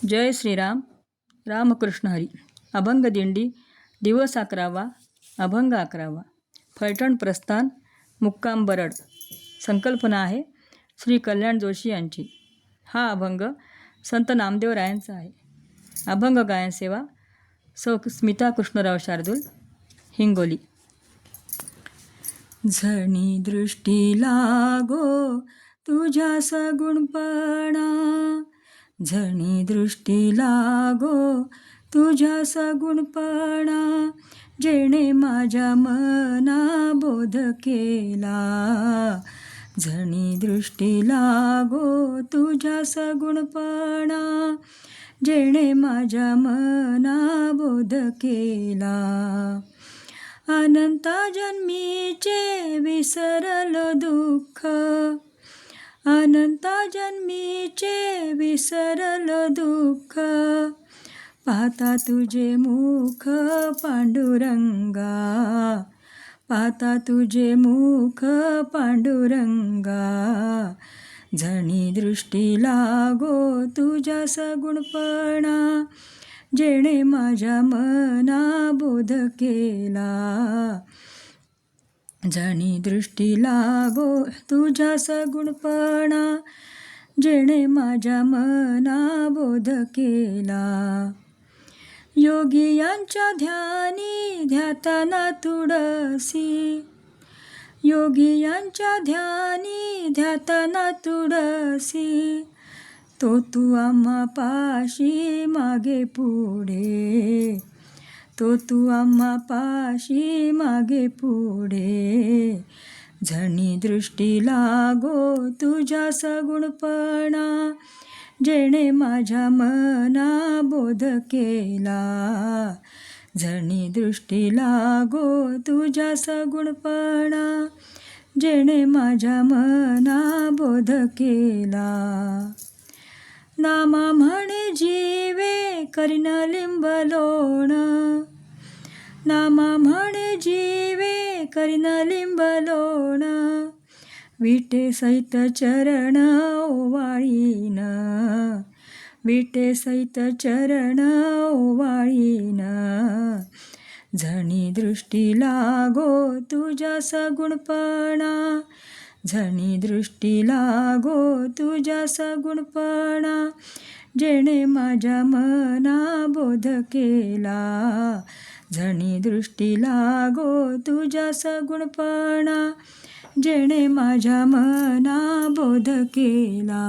जय श्रीराम. रामकृष्ण हरी. अभंग दिंडी दिवस 11वा. अभंग 11वा. फलटण प्रस्थान मुक्काम बरड. संकल्पना आहे श्री कल्याण जोशी यांची. हा अभंग संत नामदेवरायांचा आहे. अभंग गायन सेवा सौ स्मिता कृष्णराव शार्दूल, हिंगोली. झणी दृष्टी लागो तुझ्या सगुणपणा, झणी दृष्टी लागो तुझ्या सगुणपणा, जेणे माझ्या मना बोध केला. झणी दृष्टी लागो तुझ्या सगुणपणा, जेणे माझ्या मना बोध केला. अनंता जन्मीचे विसरल दुःख, अनंता जन्मीचे विसरल दुःख, पाहता तुझे मुख पांडुरंगा, पाहता तुझे मुख पांडुरंगा. झणी दृष्टी लागो तुझ्या सगुणपणा, जेणे माझ्या मना बोध केला. झणी दृष्टी लागो तुझ्या सगुणपणा, जेणे माझ्या मना बोध केला. योगियांच्या ध्यानी ध्याताना तुळसी, योगियांच्या ध्यानी ध्याताना तुळसी, तो तू आम्हा पाशी मागे पुढे, तो तू आम्हा पाशी मागे पुढे. झणी दृष्टी लागो तुझ्या सगुणपणा, जेणे माझ्या मना बोध केला. झणी दृष्टी लागो तुझ्या सगुणपणा, जेणे माझ्या मना बोध केला. नामा म्हणे जीवे करीन लिंब लोण, नामा म्हणे जीवे करीन लिंब लोण, विटे सहित चरण ओवाळीन, विटे सहित चरण ओवाळीन. झणी दृष्टी लागो तुझ्या सगुणपणा, झणी दृष्टी लागो तुझ्या सगुणपणा, जेणे माझ्या मना बोध केला. झणी दृष्टी लागो तुझ्या सगुणपणा, जेणे माझ्या मना बोध केला.